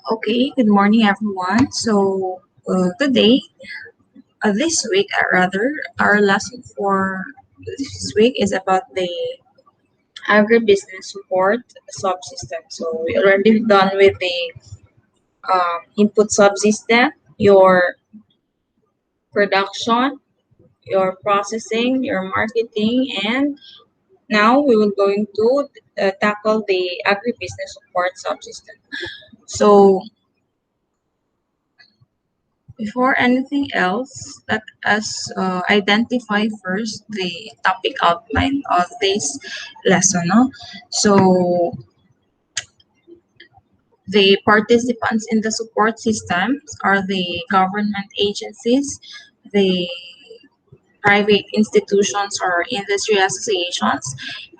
Okay, good morning everyone. Today, this week rather, our lesson for this week is about the agribusiness support subsystem. So we already done with the input subsystem, your production, your processing, your marketing, and now we will going to tackle the agribusiness support subsystem. So before anything else, let us identify first the topic outline of this lesson. No? So, the participants in the support systems are the government agencies, the private institutions or industry associations,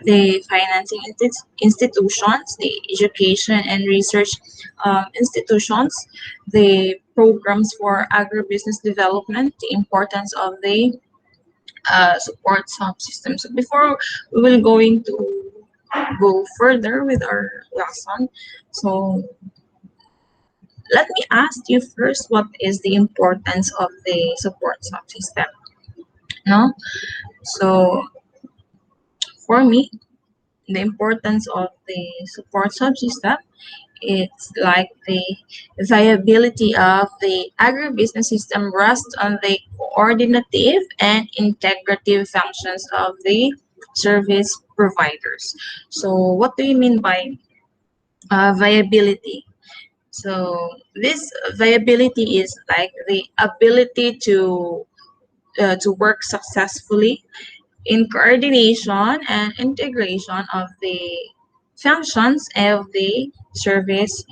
the financing institutions, the education and research institutions, the programs for agribusiness development, the importance of the support subsystem. So before we will going to go further with our lesson, so let me ask you first, what is the importance of the support subsystem? No, so for me, the importance of the support subsystem, it's like the viability of the agribusiness system rests on the coordinative and integrative functions of the service providers. So what do you mean by viability? So this viability is like the ability to work successfully in coordination and integration of the functions of the service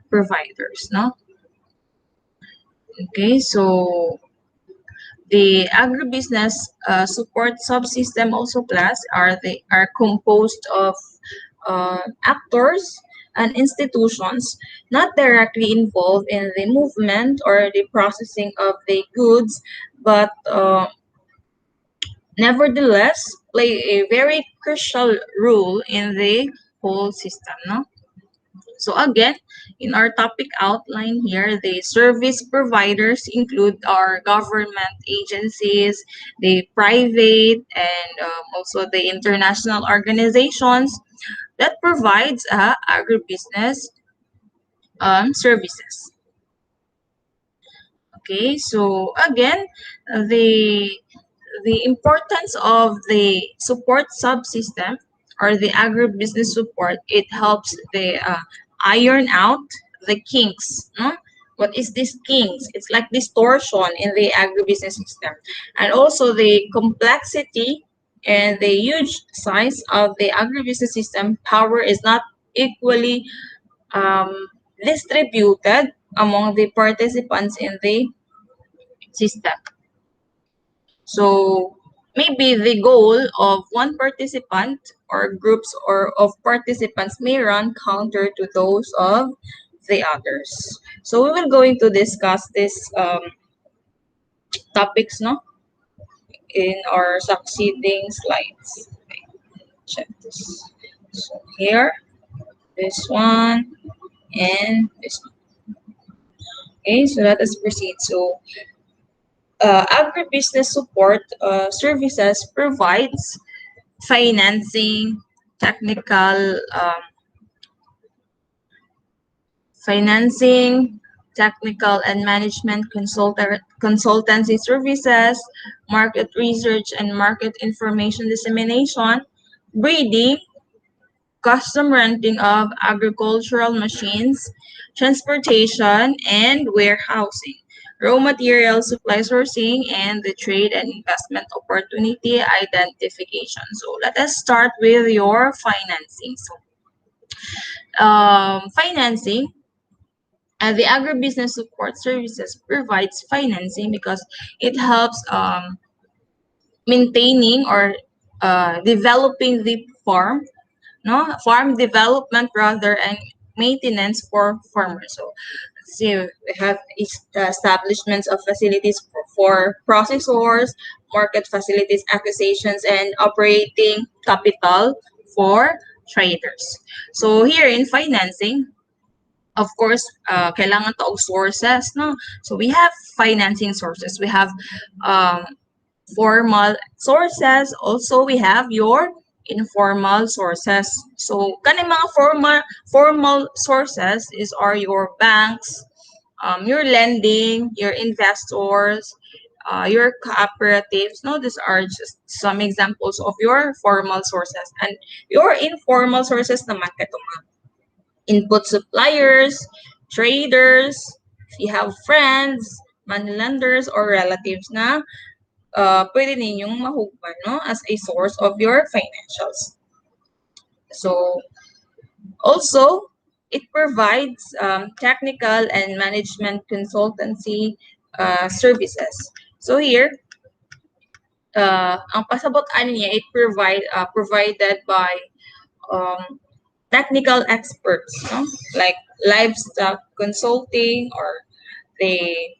providers. No, okay. So the agribusiness support subsystem also class are composed of actors and institutions not directly involved in the movement or the processing of the goods, but nevertheless play a very crucial role in the whole system. No? So again, in our topic outline here, the service providers include our government agencies, the private, and also the international organizations that provides agribusiness services. Okay, so again, the the importance of the support subsystem or the agribusiness support, it helps the iron out the kinks. No? What is this kinks? It's like distortion in the agribusiness system. And also the complexity and the huge size of the agribusiness system, power is not equally um, distributed among the participants in the system. So maybe the goal of one participant or groups or of participants may run counter to those of the others. So we will going to discuss this topics, no, in our succeeding slides. Check this. So here, this one, and this one. Okay, so let us proceed. So agribusiness support services provides financing, technical financing, technical and management consultancy services, market research and market information dissemination, breeding, custom renting of agricultural machines, transportation and warehousing, raw material supply sourcing, and the trade and investment opportunity identification. So let us start with your financing. So financing, the agribusiness support services provides financing because it helps maintaining or developing the farm, no, farm development rather, and maintenance for farmers. So see, we have establishments of facilities for processors, market facilities, acquisitions, and operating capital for traders. So here in financing, of course, kailangan to og sources, no? So we have financing sources. We have um, formal sources. Also, we have your informal sources. So, kaning mga formal sources are your banks, your lending, your investors, your cooperatives. No, these are just some examples of your formal sources. And your informal sources naman, kato mga input suppliers, traders, if you have friends, money lenders, or relatives na pwede ninyong mahugman, no, as a source of your financials. So, also, it provides technical and management consultancy services. So here, ang pasabotan niya, it provided by um, technical experts, no? Like livestock consulting or the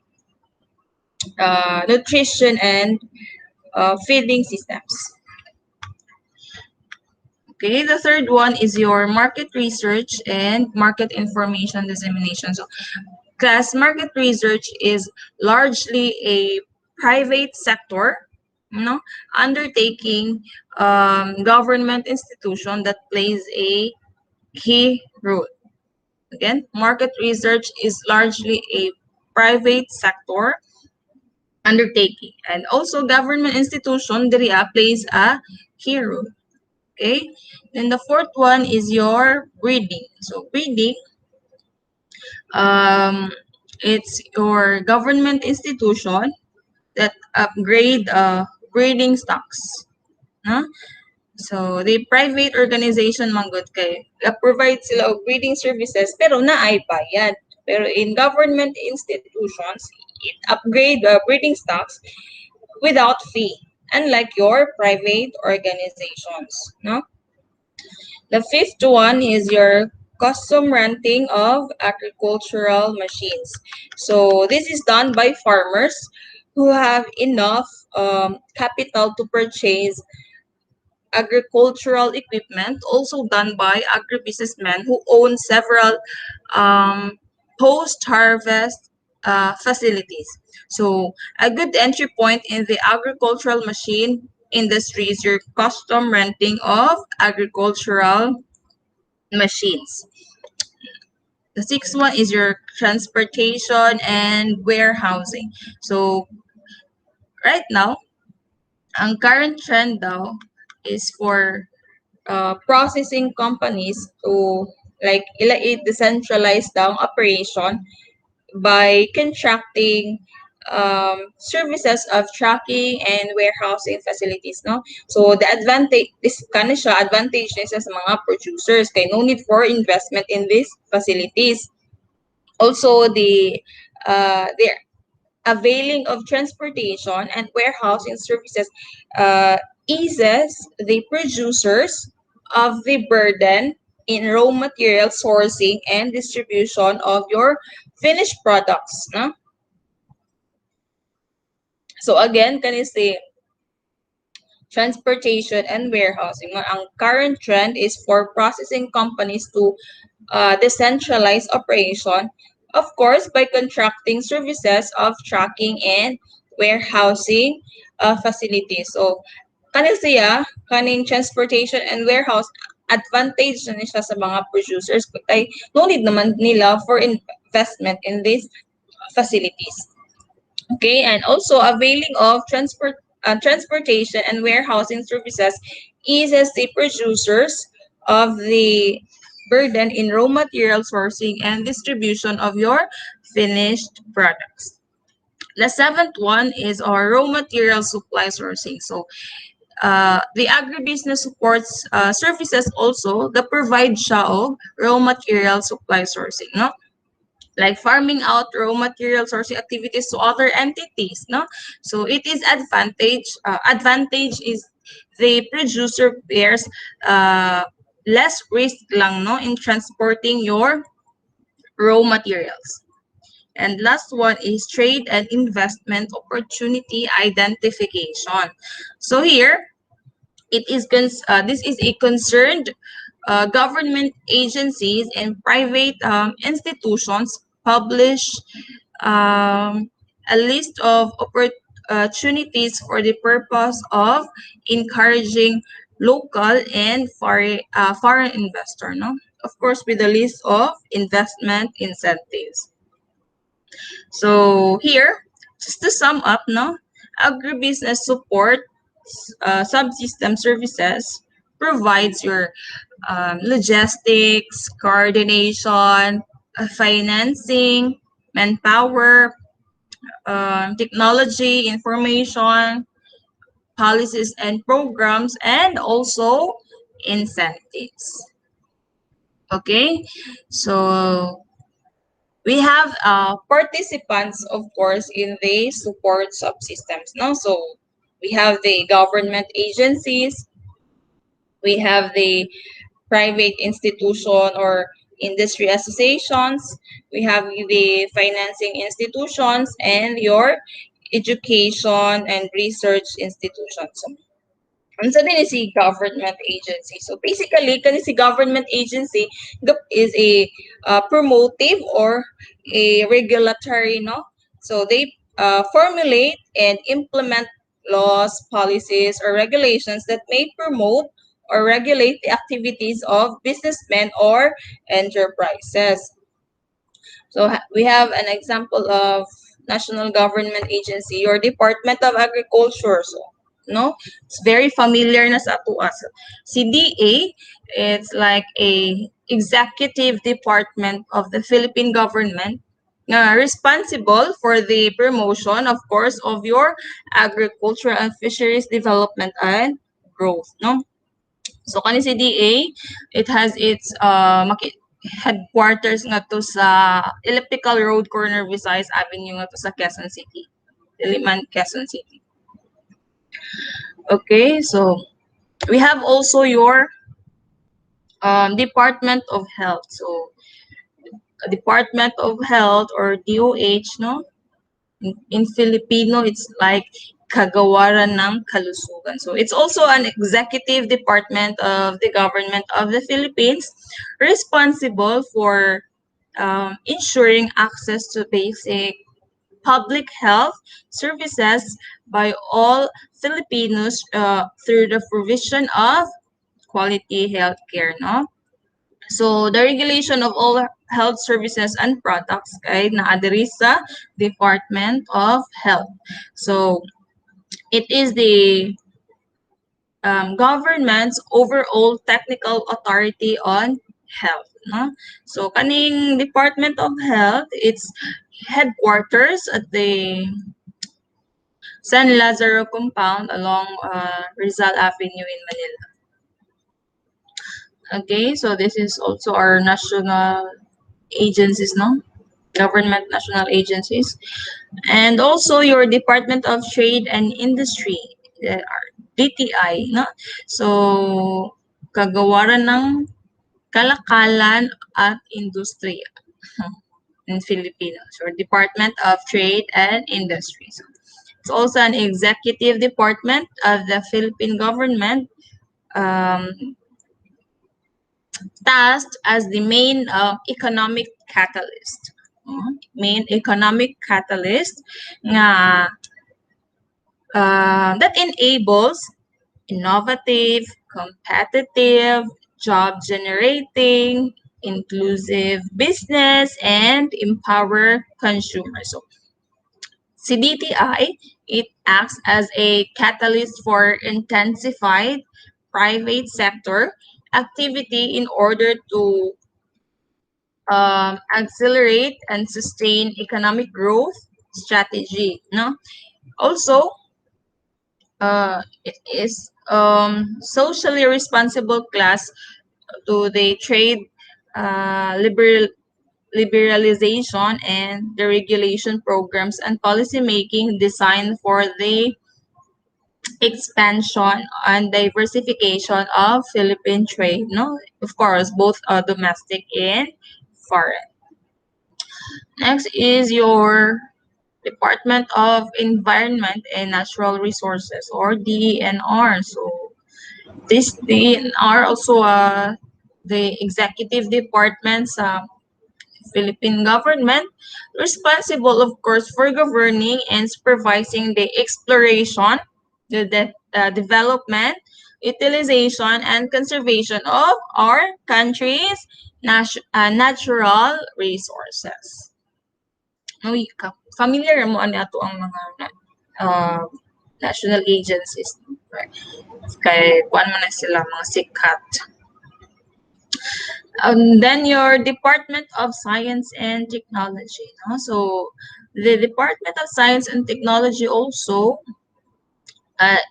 nutrition and feeding systems. Okay, the third one is your market research and market information dissemination. So, class market research is largely a private sector, no, undertaking government institution that plays a key role. Again, market research is largely a private sector undertaking, and also government institution plays a key role. Okay, then the fourth one is your breeding. So breeding, um, it's your government institution that upgrade breeding stocks. No? So the private organization man gud kay provide sila og breeding services pero naay bayad. Pero in government institutions, it upgrade breeding stocks without fee, unlike your private organizations. No? The fifth one is your custom renting of agricultural machines. So this is done by farmers who have enough capital to purchase agricultural equipment, also done by agribusinessmen who own several post-harvest facilities. So a good entry point in the agricultural machine industry is your custom renting of agricultural machines. The sixth one is your transportation and warehousing. So right now, ang current trend daw is for processing companies to like decentralize down operation by contracting services of tracking and warehousing facilities, no? So the advantage is kana siya advantage niya sa mga producers kay no need for investment in these facilities. Also the availing of transportation and warehousing services eases the producers of the burden in raw material sourcing and distribution of your finished products, no? So again, can you say transportation and warehousing? Ang current trend is for processing companies to decentralize operation, of course, by contracting services of tracking and warehousing facilities. So, kaning siya, kaning transportation and warehouse, advantage na siya sa mga producers, kay no need naman nila for investment in these facilities. Okay, and also availing of transportation and warehousing services eases the producers of the burden in raw material sourcing and distribution of your finished products. The seventh one is our raw material supply sourcing. So the agribusiness supports services also that provide siya og raw material supply sourcing, no? Like farming out raw material sourcing activities to other entities, no? So it is advantage is the producer bears less risk lang, no, in transporting your raw materials. And last one is trade and investment opportunity identification. So here it is this is a concerned government agencies and private institutions publish a list of opportunities for the purpose of encouraging local and foreign investor, no? Of course, with a list of investment incentives. So here, just to sum up, no, agribusiness support subsystem services provides your logistics, coordination, financing, manpower, technology, information, policies and programs, and also incentives. Okay, so we have participants, of course, in the support subsystems. No, so we have the government agencies, we have the private institution or industry associations, we have the financing institutions, and your education and research institutions. Unsa din ni si government agency. So basically, kani si government agency is a promotive or a regulatory, no? So they formulate and implement laws, policies, or regulations that may promote or regulate the activities of businessmen or enterprises. So we have an example of national government agency, your Department of Agriculture. So, no, it's very familiar na sa ato as. CDA, it's like a executive department of the Philippine government responsible for the promotion, of course, of your agriculture and fisheries development and growth. No, so kani CDA, it has its headquarters nga to sa Elliptical Road corner Visayas Avenue nga to sa Quezon City. Diliman, Quezon City. Okay, so we have also your Department of Health. So Department of Health or DOH, no? In Filipino, it's like Kagawaran ng Kalusugan. So it's also an executive department of the government of the Philippines responsible for ensuring access to basic public health services by all Filipinos through the provision of quality health care, no? So the regulation of all health services and products kay naadiri sa Department of Health. So it is the government's overall technical authority on health, no? So kaning Department of Health, its headquarters at the San Lazaro compound along Rizal Avenue in Manila. Okay, so this is also our national agencies, no? Government national agencies. And also your Department of Trade and Industry, DTI, no? So, kagawaran ng kalakalan at industriya in Filipino. So, Department of Trade and Industry. So, it's also an executive department of the Philippine government, tasked as the main economic catalyst. Main economic catalyst nga that enables innovative, competitive, job generating, inclusive business, and empower consumers. So, CDTI, it acts as a catalyst for intensified private sector activity in order to accelerate and sustain economic growth strategy. No, also it is socially responsible class to the trade liberalization and the regulation programs and policy making designed for the expansion and diversification of Philippine trade. No, of course, both domestic and foreign. Next is your Department of Environment and Natural Resources, or DENR. So this DENR also the executive department sa Philippine government, responsible, of course, for governing and supervising the exploration, the development, utilization, and conservation of our country's natural resources. Uy, familiar mo ani ato ang mga uh, national agencies. Right? Kay kuan man na sila mga sikat. Then your Department of Science and Technology. No? So the Department of Science and Technology also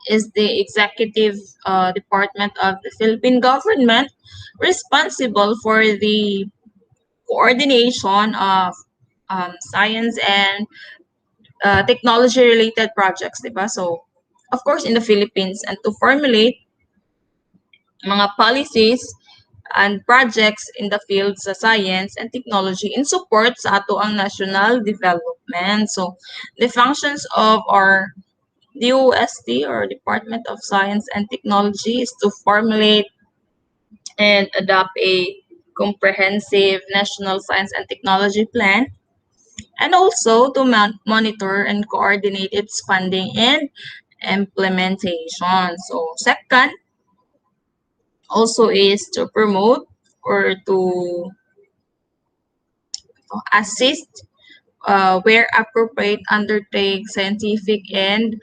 is the executive department of the Philippine government, responsible for the coordination of science and technology-related projects, diba? So, of course, in the Philippines, and to formulate mga policies and projects in the fields sa science and technology in support sa ato ang national development. So, the functions of our DOST or Department of Science and Technology is to formulate and adopt a comprehensive national science and technology plan, and also to monitor and coordinate its funding and implementation. So, second, also is to promote or to assist where appropriate, undertake scientific and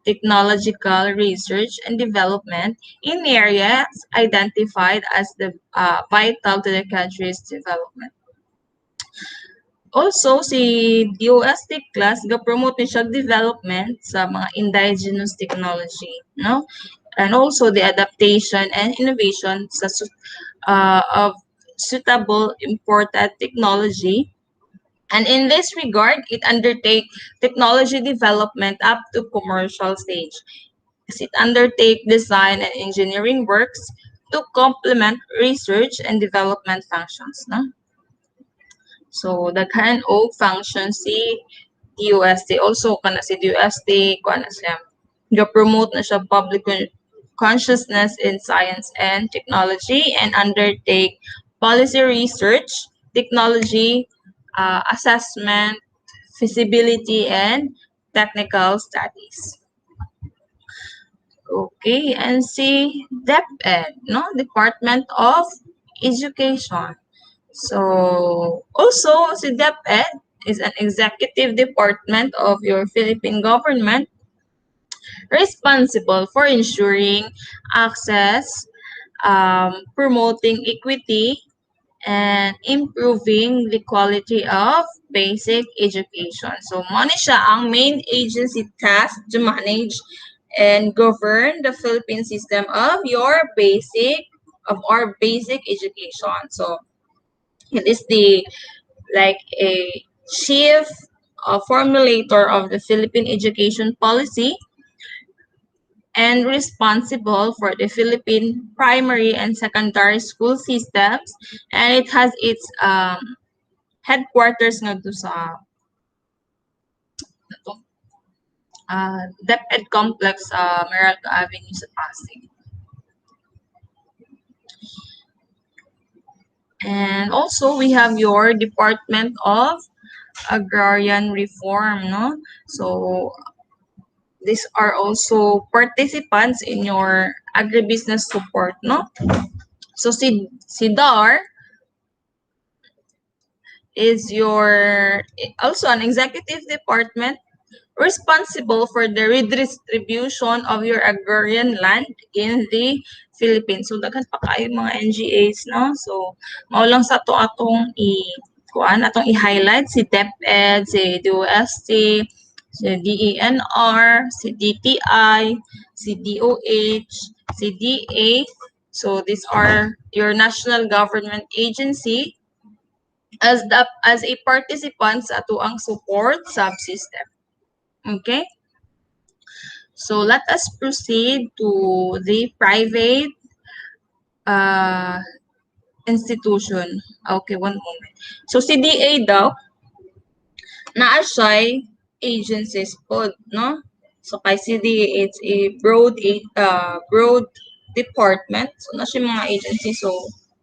technological research and development in areas identified as the vital to the country's development. Also, si DOST class, ga-promote ni siya development sa mga indigenous technology, no? And also the adaptation and innovation sa of suitable imported technology. And in this regard, it undertake technology development up to commercial stage. It undertake design and engineering works to complement research and development functions. No? So, daghan og functions si DOST. Also, kana si DOST, kana siya, ga-promote na siya public consciousness in science and technology and undertake policy research, technology, assessment, feasibility, and technical studies. Okay, and see DepEd, no? Department of Education. So, also, si DepEd is an executive department of your Philippine government responsible for ensuring access, promoting equity, and improving the quality of basic education. So, mo ni siya ang main agency task to manage and govern the Philippine system of our basic education. So, it is the like a chief formulator of the Philippine education policy and responsible for the Philippine primary and secondary school systems, and it has its headquarters ngadto sa DepEd complex Meralco Avenue sa Pasig. And also we have your Department of Agrarian Reform, no? So these are also participants in your agribusiness support, no? So si DAR is your also an executive department responsible for the redistribution of your agrarian land in the Philippines. So daghan pa kayo mga NGAs, no? So mao lang sa atong i-highlight si DepEd, si DOST, si DENR, si DTI, si DOH, si DA. So these are your national government agency as a participant sa atuang support subsystem. Okay? So let us proceed to the private institution. Okay, one moment. So si DA daw, naa siya'y agencies po, no? So kay CDA, it's a broad department. So na siya mga agency. So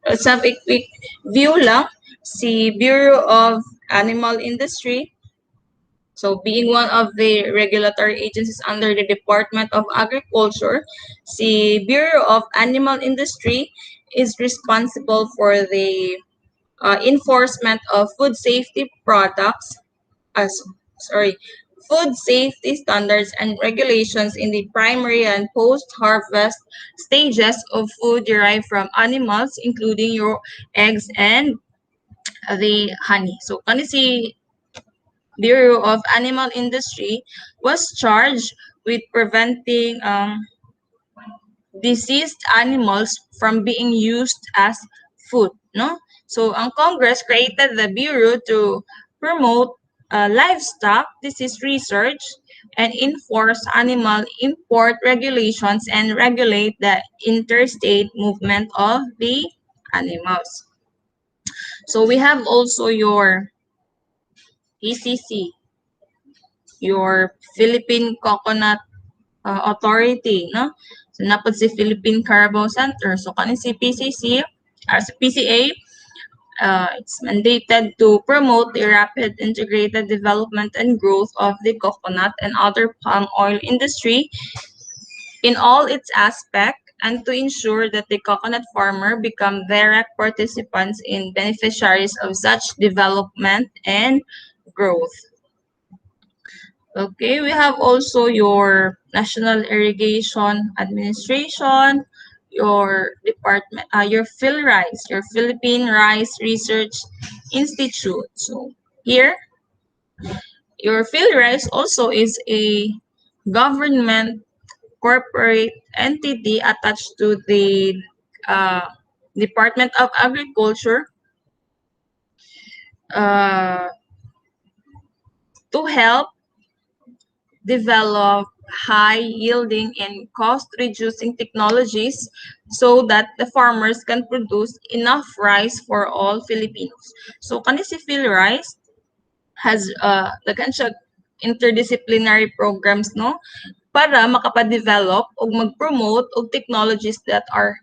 let's have a quick view lang. Si Bureau of Animal Industry, so being one of the regulatory agencies under the Department of Agriculture, si Bureau of Animal Industry is responsible for the enforcement of food safety products, as sorry, food safety standards and regulations in the primary and post-harvest stages of food derived from animals, including your eggs and the honey. So, kani si Bureau of Animal Industry was charged with preventing diseased animals from being used as food, no? So, ang Congress created the Bureau to promote livestock disease research and enforce animal import regulations and regulate the interstate movement of the animals. So, we have also your PCC, your Philippine Coconut Authority, no? So, napod si Philippine Carabao Center. So, kanin si PCC, si PCA, it's mandated to promote the rapid integrated development and growth of the coconut and other palm oil industry in all its aspects, and to ensure that the coconut farmer become direct participants in beneficiaries of such development and growth. Okay, we have also your National Irrigation Administration, your department, your PhilRice, your Philippine Rice Research Institute. So here, your PhilRice also is a government corporate entity attached to the uh, Department of Agriculture uh, to help develop high yielding and cost reducing technologies so that the farmers can produce enough rice for all Filipinos. So kani si PhilRice has daghan siya interdisciplinary programs, no, para makapadevelop o mag-promote og technologies that are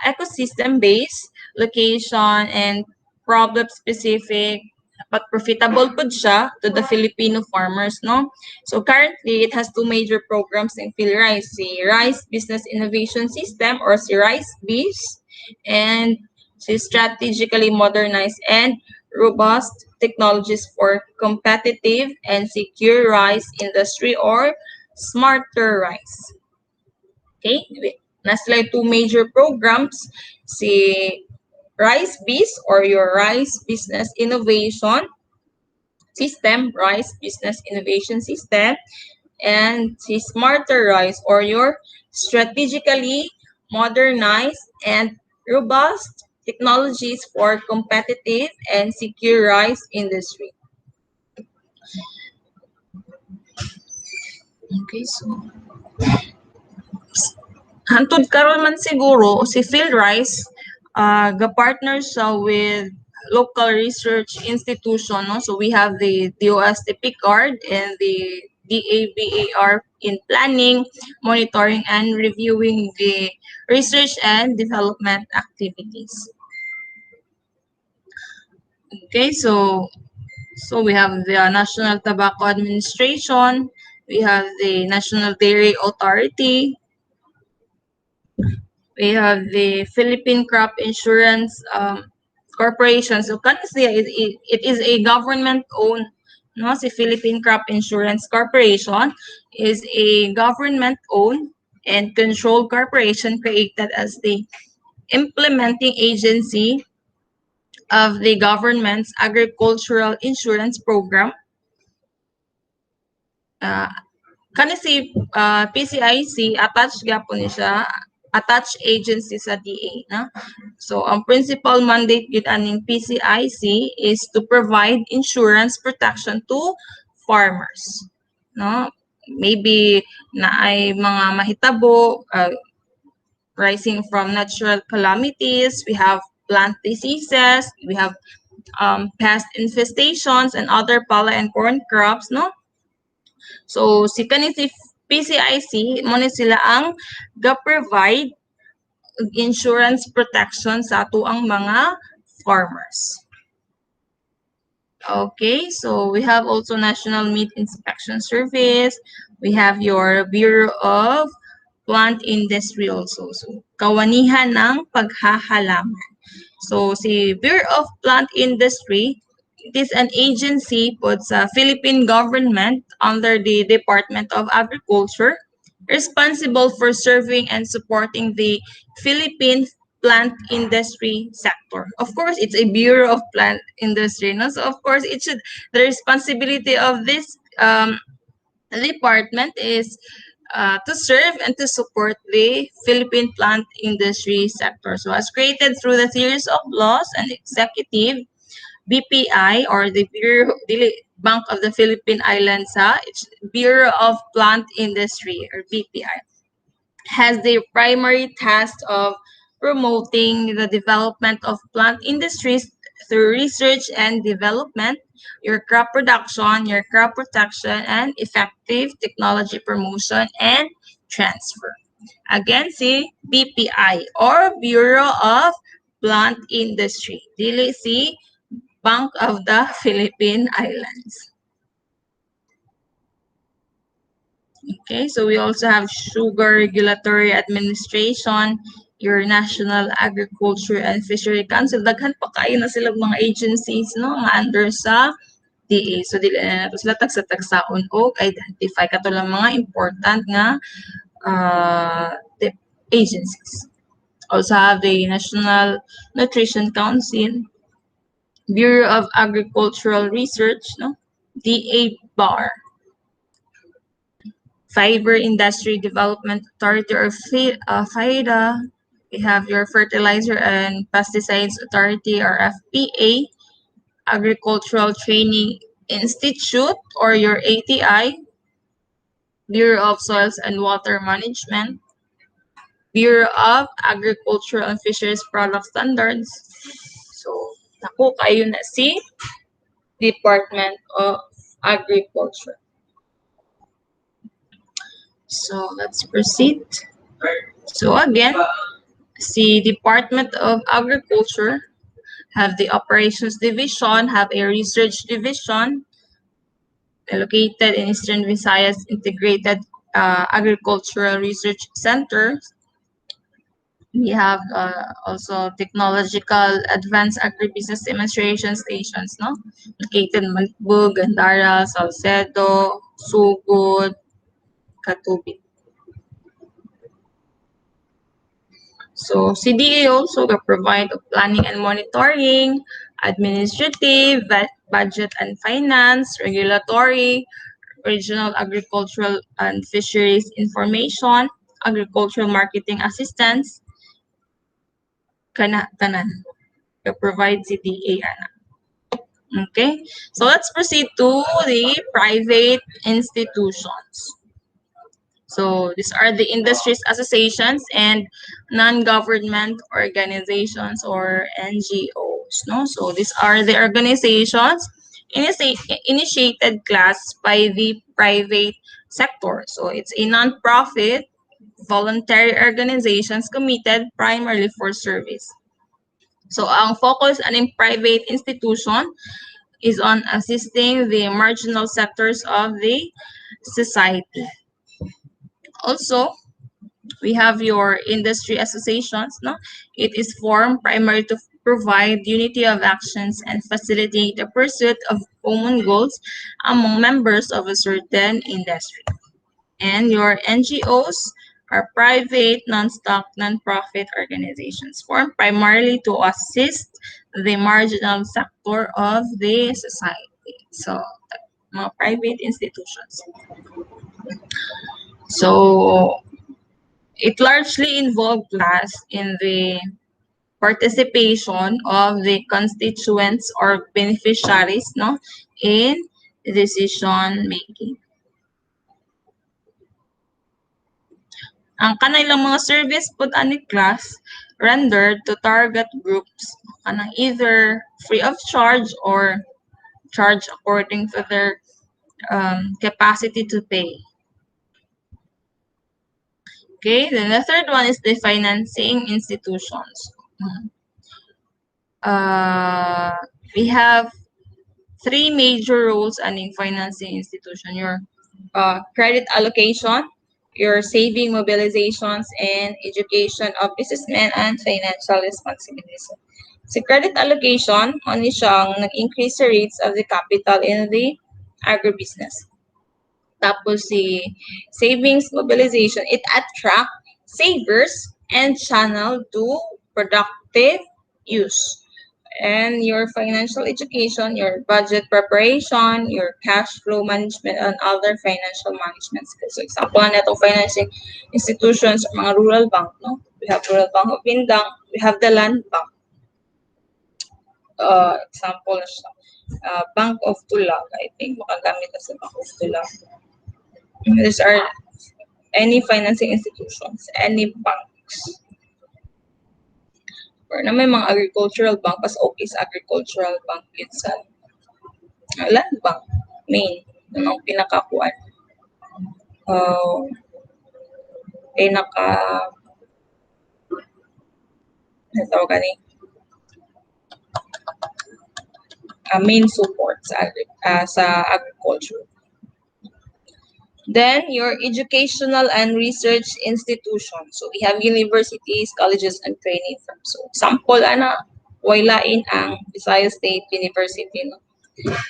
ecosystem-based, location, and problem-specific, but profitable po siya to the Filipino farmers, no? So currently, it has two major programs in PhilRice, si Rice Business Innovation System or si RiceBiz, and si Strategically Modernized and Robust Technologies for Competitive and Secure Rice Industry or Smarter Rice. Okay? Nasa two major programs, si RiceBiz or your Rice Business Innovation System, Rice Business Innovation System, and si Smarter Rice or your strategically modernized and robust technologies for competitive and secure rice industry. Okay, so hantod karon man siguro si PhilRice ga-partner siya with local research institution, no? So we have the DOST card and the DABAR in planning, monitoring, and reviewing the research and development activities. Okay, so we have the National Tobacco Administration, we have the National Dairy Authority, we have the Philippine Crop Insurance Corporation. So kanina it is a government-owned, no? Si Philippine Crop Insurance Corporation is a government-owned and controlled corporation created as the implementing agency of the government's agricultural insurance program. Kani si PCIC attached gyapon ni siya, attached agency sa DA, na. So ang principal mandate gid aning PCIC is to provide insurance protection to farmers, no. Maybe na ay mga mahitabo rising from natural calamities, we have plant diseases, we have pest infestations and other pala and corn crops, no. So si PCIC mo ni sila ang ga-provide insurance protection sa ato ang mga farmers. Okay, so we have also National Meat Inspection Service. We have your Bureau of Plant Industry also. So, kawanihan ng paghahalaman. So, si Bureau of Plant Industry, it is an agency put sa Philippine government under the Department of Agriculture, responsible for serving and supporting the Philippine plant industry sector. Of course, it's a Bureau of Plant Industry, no? So, of course, the responsibility of this department is to serve and to support the Philippine plant industry sector. So, as created through the series of laws and executive BPI, or the Bureau Bank of the Philippine Islands, it's Bureau of Plant Industry, or BPI, has the primary task of promoting the development of plant industries through research and development, your crop production, your crop protection, and effective technology promotion and transfer. Again, si BPI, or Bureau of Plant Industry. Dili si Bank of the Philippine Islands. Okay, so we also have Sugar Regulatory Administration, your National Agriculture and Fishery Council. Daghan pa kayo na sila mga agencies, no, nga under sa DA. So dili na nato sila tagsa-tagsaon o identify kato lang mga important nga agencies. Also have the National Nutrition Council, Bureau of Agricultural Research, no, DA BAR, Fiber Industry Development Authority, or FIDA. We have your Fertilizer and Pesticides Authority, or FPA, Agricultural Training Institute, or your ATI, Bureau of Soils and Water Management, Bureau of Agricultural and Fisheries Product Standards. So, naku kayo na si Department of Agriculture. So, let's proceed. So, again, the Department of Agriculture have the Operations Division, have a Research Division located in Eastern Visayas Integrated Agricultural Research Center. We have also Technological Advanced Agribusiness Demonstration Stations, no? Located in Malbug, Gandara, Salcedo, Sugod, Katubig. So, CDA also provide planning and monitoring, administrative, budget and finance, regulatory, regional agricultural and fisheries information, agricultural marketing assistance, tanan. Provide CDA. Okay, so let's proceed to the private institutions. So these are the industries associations and non-government organizations, or NGOs. No, so these are the organizations initiated class by the private sector. So it's a non-profit, voluntary organizations committed primarily for service. So ang focus on private institution is on assisting the marginal sectors of the society. Also, we have your industry associations. No, it is formed primarily to provide unity of actions and facilitate the pursuit of common goals among members of a certain industry. And your NGOs are private, non-stock, non-profit organizations formed primarily to assist the marginal sector of the society. So, mga private institutions. So, it largely involved class in the participation of the constituents or beneficiaries, no, in decision making. Ang kanilang mga service pud ani class rendered to target groups kanang either free of charge or charge according to their capacity to pay. Okay, then the third one is the financing institutions. We have three major roles in financing institution: your credit allocation, your saving mobilizations, and education of businessmen and financial responsibilities. Sa credit allocation, ano siyang nag-increase sa rates of the capital in the agribusiness. Tapos si savings mobilization, it attract savers and channel to productive use. And your financial education, your budget preparation, your cash flow management, and other financial management skills. So example na itong financing institutions, mga rural bank, no? We have Rural Bank of Bindang, we have the Land Bank. Example na siya. Bank of Tulag, I think makagamit na sa Bank of Tulag. These are any financing institutions, any banks. Or na may mga agricultural bank, pas okay sa agricultural bank minsan. Land bank, main, ang pinakakuan. Main support sa agriculture. Then, your educational and research institutions. So, we have universities, colleges, and training firms. So, example, waylain ang Visayas State University. No?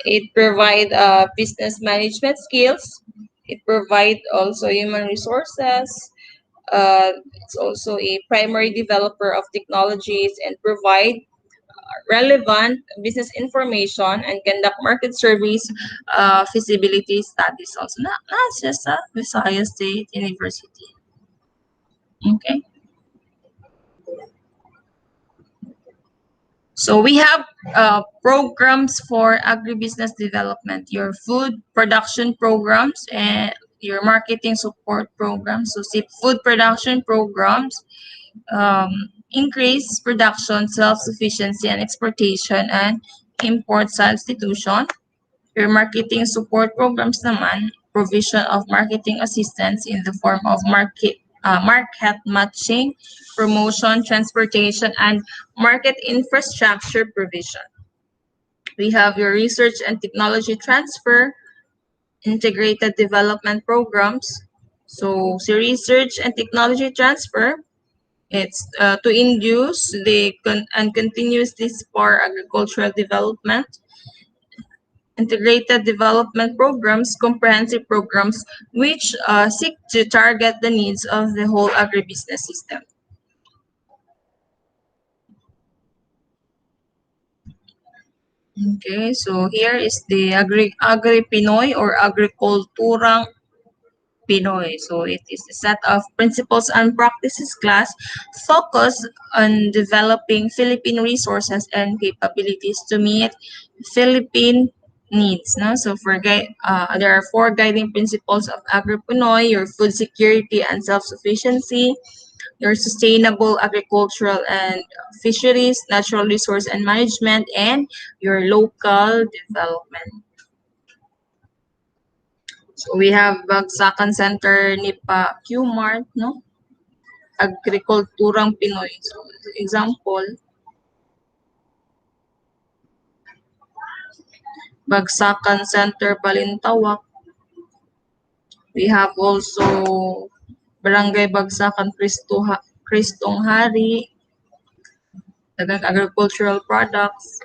It provides business management skills. It provides also human resources. It's also a primary developer of technologies and provide relevant business information and conduct market surveys, feasibility studies also. Not just Visayas State University. Okay. So we have programs for agribusiness development, your food production programs and your marketing support programs. So food production programs, increase production, self-sufficiency, and exportation and import substitution. Your marketing support programs naman, provision of marketing assistance in the form of market matching, promotion, transportation, and market infrastructure provision. We have your research and technology transfer, integrated development programs. So, research and technology transfer, it's to induce and continuously spur agricultural development. Integrated development programs, comprehensive programs, which seek to target the needs of the whole agribusiness system. Okay, so here is the Agri-Pinoy or Agrikulturang Pinoy. So it is a set of principles and practices class focused on developing Philippine resources and capabilities to meet Philippine needs. No? So there are 4 guiding principles of Agri-Pinoy: your food security and self-sufficiency, your sustainable agricultural and fisheries, natural resource and management, and your local development. So we have Bagsakan Center ni pa Q-Mart, no? Agrikulturang Pinoy. So example, Bagsakan Center Balintawak. We have also Barangay Bagsakan Kristong Hari, dagang agricultural products.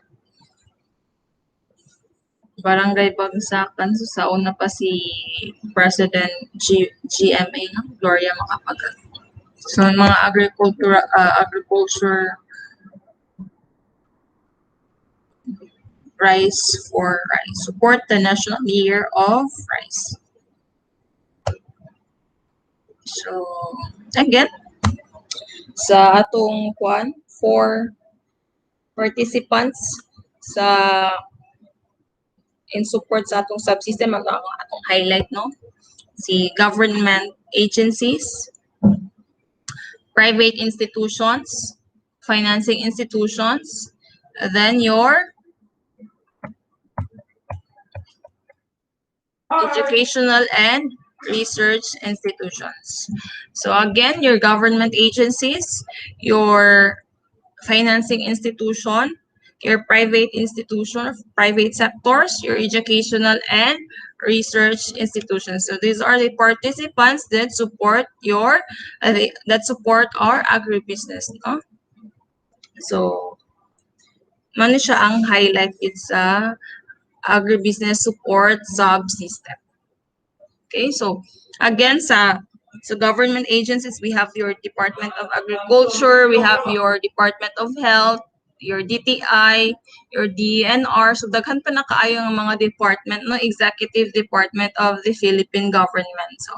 Barangay Bagsakan, so sa una pa si President GMA, no? Gloria Macapagal. So mga agriculture rice for rice. Support the National Year of Rice. So again, sa atong 4 participants sa in support sa atong subsystem, atong highlight, no? Si government agencies, private institutions, financing institutions, then your educational and research institutions. So again, your government agencies, your financing institution, your private institution, private sectors, your educational and research institutions. So these are the participants that support that support our agribusiness, no? So mano siya ang highlight sa agribusiness support subsystem. Okay, so again so government agencies, we have your Department of Agriculture, we have your Department of Health, your DTI, your DNR. So daghan pa na kaayo ang mga department, no, executive department of the Philippine government. So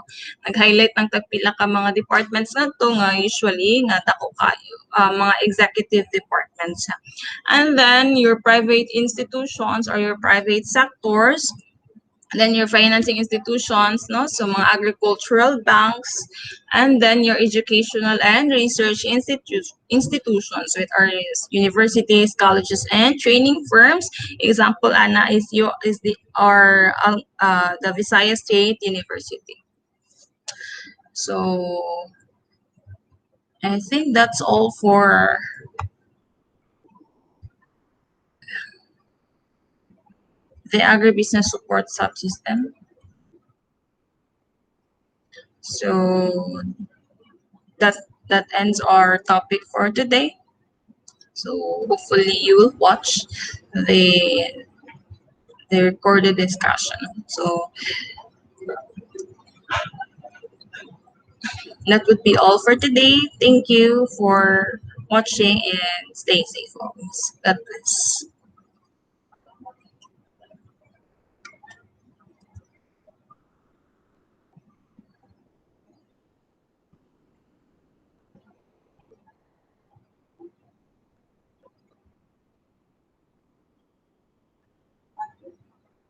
nag-highlight ng tagpila ka mga departments na to nga usually nga dako kayo mga executive departments. And then your private institutions or your private sectors, then your financing institutions, no, so mga agricultural banks, and then your educational and research institutions, which are universities, colleges, and training firms. Example ana is the Visayas State University. So I think that's all for the agribusiness support subsystem. So that ends our topic for today. So hopefully you will watch the recorded discussion. So that would be all for today. Thank you for watching and stay safe always. God bless.